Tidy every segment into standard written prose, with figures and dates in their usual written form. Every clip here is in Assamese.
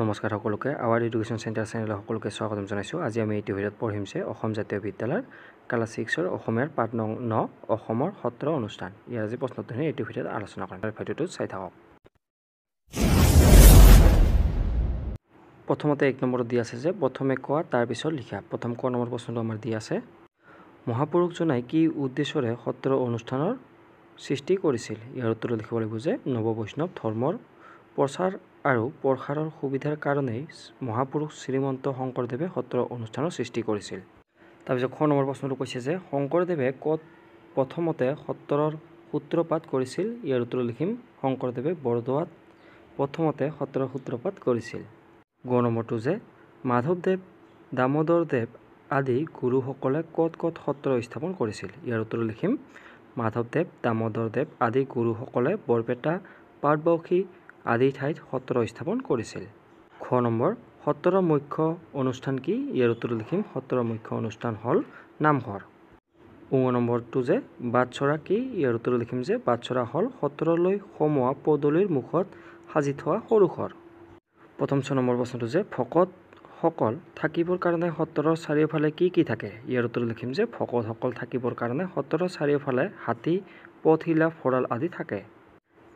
নমস্কাৰ সকলোকে আৱাৰ এডুকেশ্যন চেণ্টাৰ চেনেলৰ সকলোকে স্বাগতম জনাইছোঁ। আজি আমি এইটো ভিডিঅ'ত পঢ়িম যে অসম জাতীয় বিদ্যালয়ৰ ক্লাছ 6ৰ অসমীয়াৰ পাঠ নং 9 অসমৰ সত্ৰ অনুষ্ঠান। ইয়াৰ আজি প্ৰশ্নটো এইটো ভিডিঅ'ত আলোচনা কৰিম। ভিডিঅ'টো চাই থাকক। প্ৰথমতে 1 নম্বৰত দি আছে যে প্ৰথমে কোৱা তাৰপিছত লিখা। প্ৰথম ক নম্বৰ প্ৰশ্নটো আমাৰ দি আছে, মহাপুৰুষজনাই কি উদ্দেশ্যৰে সত্ৰ অনুষ্ঠানৰ সৃষ্টি কৰিছিল? ইয়াৰ উত্তৰটো লিখিব লাগিব যে নৱ বৈষ্ণৱ ধৰ্মৰ প্ৰচাৰ আৰু প্ৰসাৰৰ সুবিধাৰ কাৰণেই মহাপুৰুষ শ্ৰীমন্ত শংকৰদেৱে সত্ৰ অনুষ্ঠানৰ সৃষ্টি কৰিছিল। তাৰপিছত খ নম্বৰ প্ৰশ্নটো কৈছে যে শংকৰদেৱে ক'ত প্ৰথমতে সত্ৰৰ সূত্ৰপাত কৰিছিল? ইয়াৰ উত্তৰ লিখিম শংকৰদেৱে বৰদোৱাত প্ৰথমতে সত্ৰৰ সূত্ৰপাত কৰিছিল। গ নম্বৰটো যে মাধৱদেৱ দামোদৰদেৱ আদি গুৰুসকলে ক'ত ক'ত সত্ৰ স্থাপন কৰিছিল? ইয়াৰ উত্তৰ লিখিম মাধৱদেৱ দামোদৰদেৱ আদি গুৰুসকলে বৰপেটা পাটবাউসী আদি ঠাইত সত্ৰ স্থাপন কৰিছিল। খ নম্বৰ সত্ৰৰ মুখ্য অনুষ্ঠান কি? ইয়াৰ উত্তৰ লিখিম সত্ৰৰ মুখ্য অনুষ্ঠান হ'ল নামঘৰ। ঙ নম্বৰটো যে বাটচৰা কি? ইয়াৰ উত্তৰ লিখিম যে বাটচৰা হ'ল সত্ৰলৈ সোমোৱা পদূলিৰ মুখত সাজি থোৱা সৰু ঘৰ। প্ৰথম 6 নম্বৰ প্ৰশ্নটো যে ভকতসকল থাকিবৰ কাৰণে সত্ৰৰ চাৰিওফালে কি কি থাকে? ইয়াৰ উত্তৰ লিখিম যে ভকতসকল থাকিবৰ কাৰণে সত্ৰৰ চাৰিওফালে হাতী পথিলা ভঁৰাল আদি থাকে।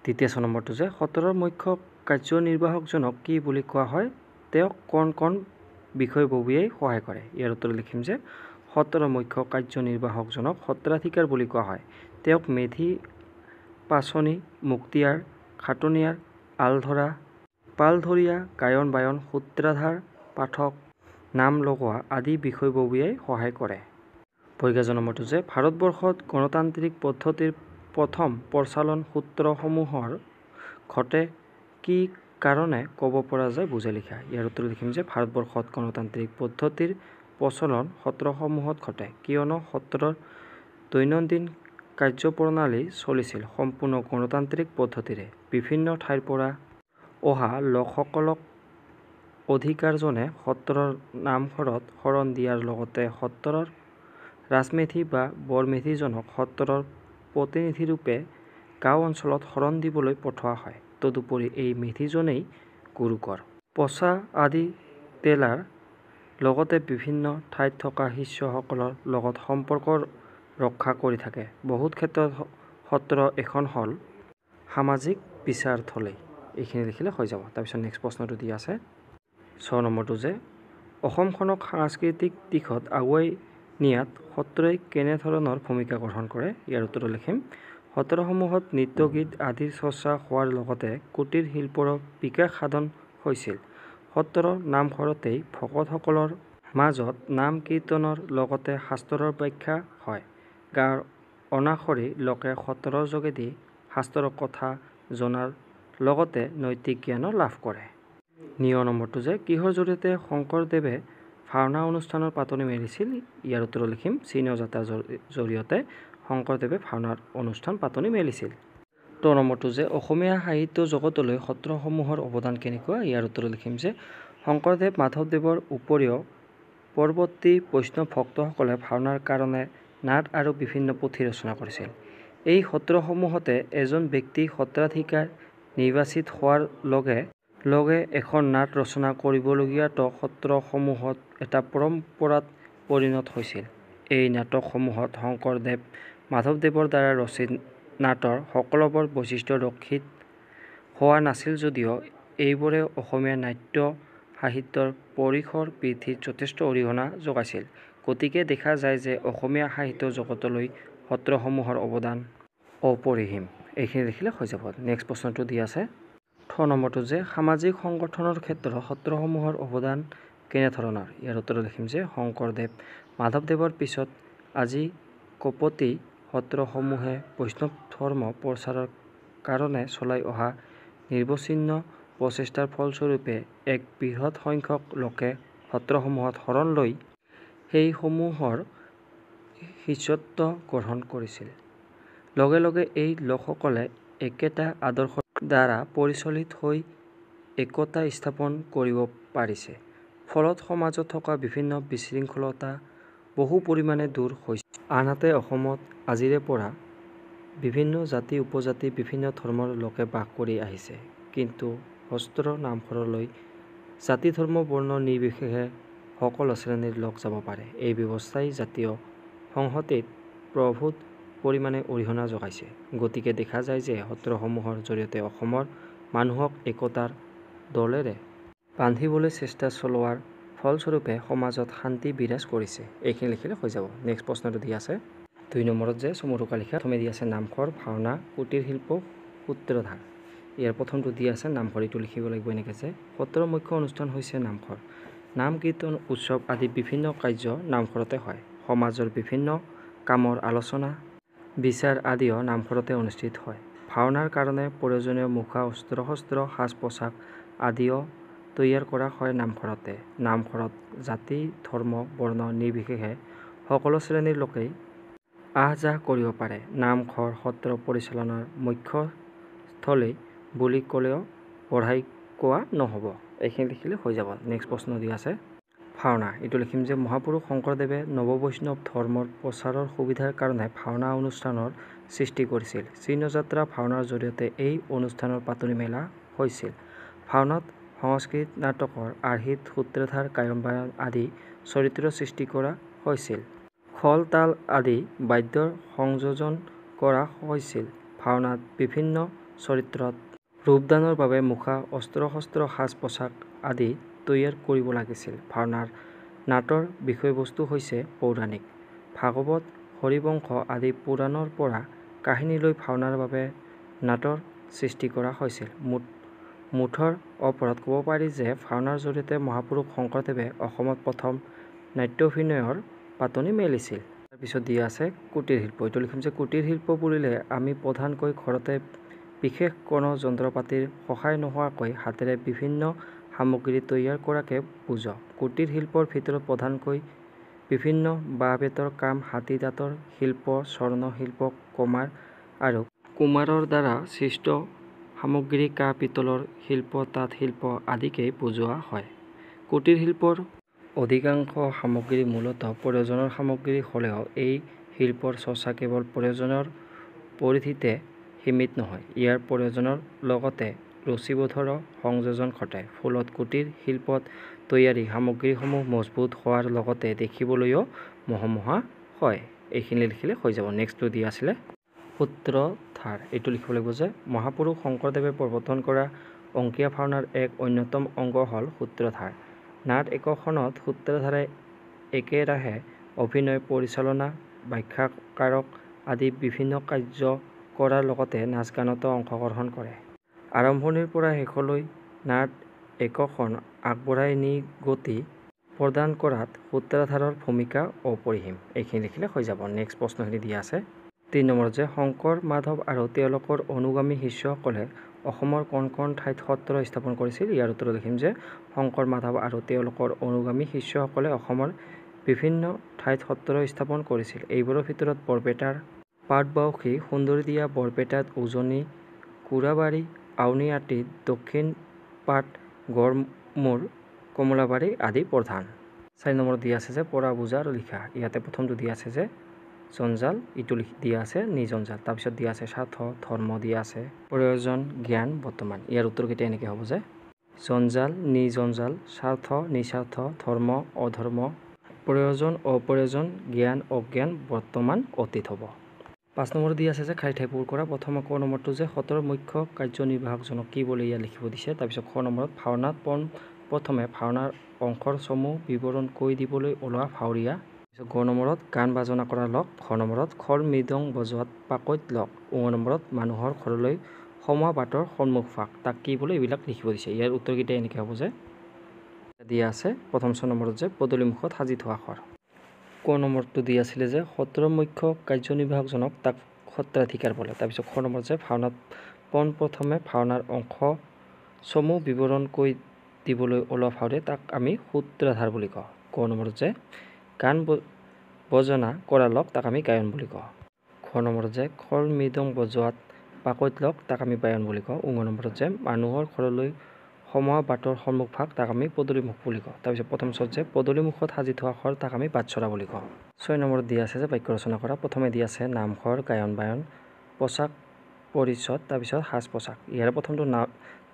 দ্বিতীয় 6 নম্বৰটো যে সত্ৰৰ মুখ্য কাৰ্যনিৰ্বাহকজনক কি বুলি কোৱা হয়? তেওঁক কণ কণ বিষয়ববীয়াই সহায় কৰে। ইয়াৰ উত্তৰ লিখিম যে সত্ৰৰ মুখ্য কাৰ্যনিৰ্বাহকজনক সত্ৰাধিকাৰ বুলি কোৱা হয়। তেওঁক মেধি পাচনি মুক্তিয়াৰ খাটনিয়াৰ আলধৰা পালধৰীয়া গায়ন বায়ন সূত্ৰধাৰ পাঠক নাম লগোৱা আদি বিষয়ববীয়াই সহায় কৰে। পৰীক্ষা নম্বৰটো যে ভাৰতবৰ্ষত গণতান্ত্ৰিক পদ্ধতিৰ প্ৰথম প্ৰচলন সূত্ৰসমূহৰ ঘটে কি কাৰণে ক'ব পৰা যায় বুজাই লিখা। ইয়াৰ উত্তৰ লিখিম যে ভাৰতবৰ্ষত গণতান্ত্ৰিক পদ্ধতিৰ প্ৰচলন সত্ৰসমূহত ঘটে কিয়নো সত্ৰৰ দৈনন্দিন কাৰ্যপ্ৰণালী চলিছিল সম্পূৰ্ণ গণতান্ত্ৰিক পদ্ধতিৰে। বিভিন্ন ঠাইৰ পৰা অহা লোকসকলক অধিকাৰজনে সত্ৰৰ নামঘৰত শৰণ দিয়াৰ লগতে সত্ৰৰ ৰাজমেধি বা বৰমেধিজনক সত্ৰৰ প্ৰতিনিধিৰূপে গাঁও অঞ্চলত শৰণ দিবলৈ পঠোৱা হয়। তদুপৰি এই মেধিজনেই গুৰুকৰ পছা আদি তেলাৰ লগতে বিভিন্ন ঠাইত থকা শিষ্যসকলৰ লগত সম্পৰ্ক ৰক্ষা কৰি থাকে। বহুত ক্ষেত্ৰত সত্ৰ এখন হ'ল সামাজিক বিচাৰথলী। এইখিনি লিখিলে হৈ যাব। তাৰপিছত নেক্সট প্ৰশ্নটো দি আছে 6 নম্বৰটো যে অসমখনক সাংস্কৃতিক দিশত আগুৱাই নিয়াত সত্ৰই কেনেধৰণৰ ভূমিকা গ্ৰহণ কৰে? ইয়াৰ উত্তৰ লিখিম সত্ৰসমূহত নৃত্য গীত আদিৰ চৰ্চা হোৱাৰ লগতে কুটীৰ শিল্পৰো বিকাশ সাধন হৈছিল। সত্ৰৰ নামঘৰতেই ভকতসকলৰ মাজত নাম কীৰ্তনৰ লগতে শাস্ত্ৰৰ ব্যাখ্যা হয়। গাঁৱৰ অনাসৰী লোকে সত্ৰৰ যোগেদি শাস্ত্ৰৰ কথা জনাৰ লগতে নৈতিক জ্ঞানো লাভ কৰে। ঞ নম্বৰটো যে কিহৰ জৰিয়তে শংকৰদেৱে ভাওনা অনুষ্ঠানৰ পাতনি মেলিছিল? ইয়াৰ উত্তৰ লিখিম চিহ্ন যাত্ৰাৰ জৰিয়তে শংকৰদেৱে ভাওনাৰ অনুষ্ঠান পাতনি মেলিছিল। ত নম্বৰটো যে অসমীয়া সাহিত্য জগতলৈ সত্ৰসমূহৰ অৱদান কেনেকুৱা? ইয়াৰ উত্তৰ লিখিম যে শংকৰদেৱ মাধৱদেৱৰ উপৰিও পৰৱৰ্তী বৈষ্ণৱ ভক্তসকলে ভাওনাৰ কাৰণে নাট আৰু বিভিন্ন পুথি ৰচনা কৰিছিল। এই সত্ৰসমূহতে এজন ব্যক্তি সত্ৰাধিকাৰ নিৰ্বাচিত হোৱাৰ লগে লগে এখন নাট ৰচনা কৰিবলগীয়াটো সত্ৰসমূহত এটা পৰম্পৰাত পৰিণত হৈছিল। এই নাটকসমূহত শংকৰদেৱ মাধৱদেৱৰ দ্বাৰা ৰচিত নাটৰ সকলোবোৰ বৈশিষ্ট্য ৰক্ষিত হোৱা নাছিল যদিও এইবোৰে অসমীয়া নাট্য সাহিত্যৰ পৰিসৰ বৃদ্ধিত যথেষ্ট অৰিহণা যোগাইছিল। গতিকে দেখা যায় যে অসমীয়া সাহিত্য জগতলৈ সত্ৰসমূহৰ অৱদান অপৰিসীম। এইখিনি লিখিলে হৈ যাব। নেক্সট প্ৰশ্নটো দি আছে ঠ নম্বৰটো যে সামাজিক সংগঠনৰ ক্ষেত্ৰত সত্ৰসমূহৰ অৱদান কেনেধৰণৰ? ইয়াৰ উত্তৰ লিখিম যে শংকৰদেৱ মাধৱদেৱৰ পিছত আজি কপতি সত্ৰসমূহে বৈষ্ণৱ ধৰ্ম প্ৰচাৰৰ কাৰণে চলাই অহা নিৰৱচ্ছিন্ন প্ৰচেষ্টাৰ ফলস্বৰূপে এক বৃহৎ সংখ্যক লোকে সত্ৰসমূহত শৰণ লৈ সেইসমূহৰ শিষ্যত্ব গ্ৰহণ কৰিছিল। লগে লগে এই লোকসকলে একেটা আদৰ্শৰ দ্বাৰা পৰিচালিত হৈ একতা স্থাপন কৰিব পাৰিছে। ফলত সমাজত থকা বিভিন্ন বিশৃংখলতা বহু পৰিমাণে দূৰ হৈছে। আনহাতে অসমত আজিৰে পৰা বিভিন্ন জাতি উপজাতি বিভিন্ন ধৰ্মৰ লোকে বাস কৰি আহিছে। কিন্তু সত্ৰ নামঘৰলৈ জাতি ধৰ্ম বৰ্ণ নিৰ্বিশেষে সকলো শ্ৰেণীৰ লোক যাব পাৰে। এই ব্যৱস্থাই জাতীয় সংহতিত প্ৰভূত পৰিমাণে অৰিহণা যোগাইছে। গতিকে দেখা যায় যে সত্ৰসমূহৰ জৰিয়তে অসমৰ মানুহক একতাৰ ডোলেৰে বান্ধিবলৈ চেষ্টা চলোৱাৰ ফলস্বৰূপে সমাজত শান্তি বিৰাজ কৰিছে। এইখিনি লিখিলে হৈ যাব। নেক্সট প্ৰশ্নটো দি আছে 2 নম্বৰত যে চমুৰুকা লিখা প্ৰথমে দি আছে নামঘৰ, ভাওনা, কুটিৰ শিল্প, সূত্ৰধাৰ। ইয়াৰ প্ৰথমটো দি আছে নামঘৰ। এইটো লিখিব লাগিব এনেকৈ যে সত্ৰৰ মুখ্য অনুষ্ঠান হৈছে নামঘৰ। নাম কীৰ্তন উৎসৱ আদি বিভিন্ন কাৰ্য নামঘৰতে হয়। সমাজৰ বিভিন্ন কামৰ আলোচনা বিচাৰ আদিও নামঘৰতে অনুষ্ঠিত হয়। ভাওনাৰ কাৰণে প্ৰয়োজনীয় মুখা অস্ত্ৰ শস্ত্ৰ সাজ পোছাক আদিও তৈয়াৰ কৰা হয় নামঘৰতে। নামঘৰত জাতি ধৰ্ম বৰ্ণ নিৰ্বিশেষে সকলো শ্ৰেণীৰ লোকেই আহ যাহ কৰিব পাৰে। নামঘৰ সত্ৰ পৰিচালনাৰ মুখ্য স্থলী বুলি ক'লেও বঢ়াই কোৱা নহ'ব। এইখিনি লিখিলে হৈ যাব। নেক্সট প্ৰশ্ন দি আছে ভাওনা। এইটো লিখিম যে মহাপুৰুষ শংকৰদেৱে নৱবৈষ্ণৱ ধৰ্মৰ প্ৰচাৰৰ সুবিধাৰ কাৰণে ভাওনা অনুষ্ঠানৰ সৃষ্টি কৰিছিল। চিহ্নযাত্ৰা ভাওনাৰ জৰিয়তে এই অনুষ্ঠানৰ পাতনি মেলা হৈছিল। ভাওনাত সংস্কৃত নাটকৰ আৰ্হিত সূত্ৰধাৰ গায়ন বায়ন আদি চৰিত্ৰৰ সৃষ্টি কৰা হৈছিল। খোল তাল আদি বাদ্যৰ সংযোজন কৰা হৈছিল। ভাওনাত বিভিন্ন চৰিত্ৰত ৰূপদানৰ বাবে মুখা অস্ত্ৰ শস্ত্ৰ সাজ পোছাক আদি তৈয়াৰ কৰিব লাগিছিল। ভাওনাৰ নাটৰ বিষয়বস্তু হৈছে পৌৰাণিক। ভাগৱত হৰিবংশ আদি পুৰাণৰ পৰা কাহিনী লৈ ভাওনাৰ বাবে নাটৰ সৃষ্টি কৰা হৈছিল। মুঠৰ ওপৰত ক'ব পাৰি যে ভাওনাৰ জৰিয়তে মহাপুৰুষ শংকৰদেৱে অসমত প্ৰথম নাট্যাভিনয়ৰ পাতনি মেলিছিল। তাৰপিছত দি আছে কুটিৰ শিল্প। এইটো লিখিম যে কুটিৰ শিল্প বুলিলে আমি প্ৰধানকৈ ঘৰতে বিশেষ কোনো যন্ত্ৰ পাতিৰ সহায় নোহোৱাকৈ হাতেৰে বিভিন্ন সামগ্ৰী তৈয়াৰ কৰাকে বুজাওঁ। কুটিৰ শিল্পৰ ভিতৰত প্ৰধানকৈ বিভিন্ন বাঁহ বেতৰ কাম, হাতী দাঁতৰ শিল্প, স্বৰ্ণ শিল্প, কুমাৰ আৰু কুমাৰৰ দ্বাৰা সৃষ্ট সামগ্ৰী, কাঁহ পিতলৰ শিল্প, তাঁত শিল্প আদিকেই বুজোৱা হয়। কুটিৰ শিল্পৰ অধিকাংশ সামগ্ৰী মূলতঃ প্ৰয়োজনৰ সামগ্ৰী হ'লেও এই শিল্পৰ চৰ্চা কেৱল প্ৰয়োজনৰ পৰিধিতে সীমিত নহয়। ইয়াৰ প্ৰয়োজনৰ লগতে ৰুচিবোধৰো সংযোজন ঘটে। ফলত কুটিৰ শিল্পত তৈয়াৰী সামগ্ৰীসমূহ মজবুত হোৱাৰ লগতে দেখিবলৈও মহমহা হয়। এইখিনি লিখিলে হৈ যাব। নেক্সটটো দি আছিলে সূত্ৰধাৰ। এইটো লিখিব লাগিব যে মহাপুৰুষ শংকৰদেৱে প্ৰৱৰ্তন কৰা অংকীয়া ভাওনাৰ এক অন্যতম অংগ হ'ল সূত্ৰধাৰ। নাট একোখনত সূত্ৰধাৰে একেৰাহে অভিনয় পৰিচালনা ব্যাখ্যাকাৰক আদি বিভিন্ন কাৰ্য কৰাৰ লগতে নাচ গানতো অংশগ্ৰহণ কৰে। আৰম্ভণিৰ পৰা শেষলৈ নাট একোখন আগবঢ়াই নি গতি প্ৰদান কৰাত সূত্ৰধাৰৰ ভূমিকা অপৰিসীম। এইখিনি লিখিলে হৈ যাব। নেক্সট প্ৰশ্নখিনি দিয়া আছে 3 নম্বৰত যে শংকৰ মাধৱ আৰু তেওঁলোকৰ অনুগামী শিষ্যসকলে অসমৰ কোন কোন ঠাইত সত্ৰ স্থাপন কৰিছিল। ইয়াৰ উত্তৰ লিখিম যে শংকৰ মাধৱ আৰু তেওঁলোকৰ অনুগামী শিষ্যসকলে অসমৰ বিভিন্ন ঠাইত সত্ৰ স্থাপন কৰিছিল। এইবোৰৰ ভিতৰত বৰপেটাৰ পাটবাউসী, সুন্দৰীদিয়া, বৰপেটাত উজনি, কোৰাবাৰী, আউনীআটী, দক্ষিণ পাট, গড়মূৰ, কমলাবাৰী আদি প্ৰধান। 4 নম্বৰত দিয়া আছে যে পৰা বুজা আৰু লিখা। ইয়াতে প্ৰথমটো দিয়া আছে যে জঞ্জাল, ইটো দিয়া আছে নিজঞ্জাল। তাৰপিছত দিয়া আছে স্বাৰ্থ, ধৰ্ম দিয়া আছে, প্ৰয়োজন, জ্ঞান, বৰ্তমান। ইয়াৰ উত্তৰকেইটা এনেকৈ হ'ব যে জঞ্জাল, নিজঞ্জাল, স্বাৰ্থ, নিস্বাৰ্থ, ধৰ্ম, অধৰ্ম, প্ৰয়োজন, অপ্ৰয়োজন, জ্ঞান, অজ্ঞান, বৰ্তমান, অতীত হ'ব। 5 নম্বৰত দি আছে যে খালী ঠাই পূৰ কৰা। প্ৰথম ক নম্বৰটো যে সত্ৰৰ মুখ্য কাৰ্যনিৰ্বাহকজনক কি বুলি ইয়াত লিখিব দিছে। তাৰপিছত খ নম্বৰত ভাওনাত প্ৰথমে ভাওনাৰ অংশৰ চমু বিৱৰণ কৈ দিবলৈ ওলোৱা ভাৱৰীয়া। গ নম্বৰত গান বাজনা কৰা লোক। খ নম্বৰত খোল মৃদং বজোৱাত পাকৈত লোক। ঙ নম্বৰত মানুহৰ ঘৰলৈ সোমোৱা বাটৰ সন্মুখভাগ তাক কি বোলে এইবিলাক লিখিব দিছে। ইয়াৰ উত্তৰকেইটা এনেকৈ হ'ব যে দিয়া আছে প্ৰথম 6 নম্বৰত যে পদূলিমুখত সাজি থোৱা ঘৰ। ক নম্বৰটো দি আছিলে যে সত্ৰৰ মুখ্য কাৰ্যনিৰ্বাহকজনক তাক সত্ৰাধিকাৰ বোলে। তাৰপিছত খ নম্বৰত যে ভাওনাত প্ৰথমে ভাওনাৰ অংশ চমু বিৱৰণ কৈ দিবলৈ ওলোৱা ভাৱৰীয়া তাক আমি সূত্ৰধাৰ বুলি কওঁ। ক নম্বৰত যে গান বজনা কৰা লোক তাক আমি গায়ন বুলি কওঁ। খ নম্বৰত যে খোল মৃদং বজোৱাত পাকৈত লোক তাক আমি বায়ন বুলি কওঁ। ঙ নম্বৰত যে মানুহৰ ঘৰলৈ সোমোৱা বাটৰ সন্মুখভাগ তাক আমি পদূলিমুখ বুলি কওঁ। তাৰপিছত প্ৰথম চত যে পদূলিমুখত সাজি থোৱা ঘৰ তাক আমি বাটচৰা বুলি কওঁ। 6 নম্বৰত দিয়া আছে যে বাক্য ৰচনা কৰা। প্ৰথমে দিয়া আছে নামঘৰ, গায়ন বায়ন, পোচাক পৰিচ্ছদ, তাৰপিছত সাজ পোছাক। ইয়াৰে প্ৰথমটো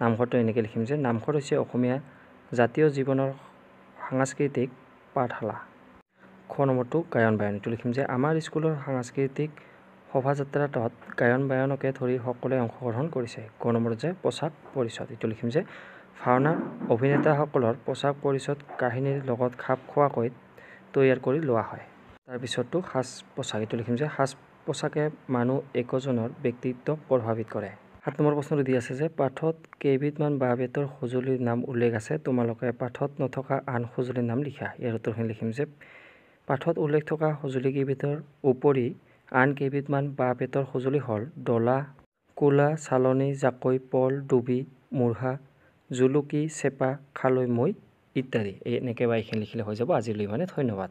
নামঘৰটো এনেকৈ লিখিম যে নামঘৰ হৈছে অসমীয়া জাতীয় জীৱনৰ সাংস্কৃতিক পাঠশালা। খ নম্বৰটো গায়ন বায়ন। এইটো লিখিম যে আমাৰ স্কুলৰ সাংস্কৃতিক শোভাযাত্ৰাত গায়ন বায়নকে ধৰি সকলোৱে অংশগ্ৰহণ কৰিছে। গ নম্বৰত যে পোচাক পৰিচ্ছদ। এইটো লিখিম যে ভাওনাৰ অভিনেতাসকলৰ পোচাক পৰিচ্ছদ কাহিনীৰ লগত খাপ খোৱাকৈ তৈয়াৰ কৰি লোৱা হয়। তাৰপিছতটো সাজ পোছাক। এইটো লিখিম যে সাজ পোছাকে মানুহ একোজনৰ ব্যক্তিত্বক প্ৰভাৱিত কৰে। 7 নম্বৰ প্ৰশ্নটো দি আছে যে পাঠত কেইবিধমান বাঁহ বেতৰ সঁজুলিৰ নাম উল্লেখ আছে, তোমালোকে পাঠত নথকা আন সঁজুলিৰ নাম লিখা। ইয়াৰ উত্তৰখিনি লিখিম যে পাঠত উল্লেখ থকা সঁজুলি কেইবিধৰ উপৰি আন কেইবিধমান বাঁহ বেতৰ সঁজুলি হ'ল ডলা, কুলা, চালনী, জাকৈ, পল, ডুবি, মূঢ়া, জুলুকি, চেপা, খালৈ, মৈ ইত্যাদি। এনেকৈ বা এইখিনি লিখিলে হৈ যাব। আজিলৈ ধন্যবাদ।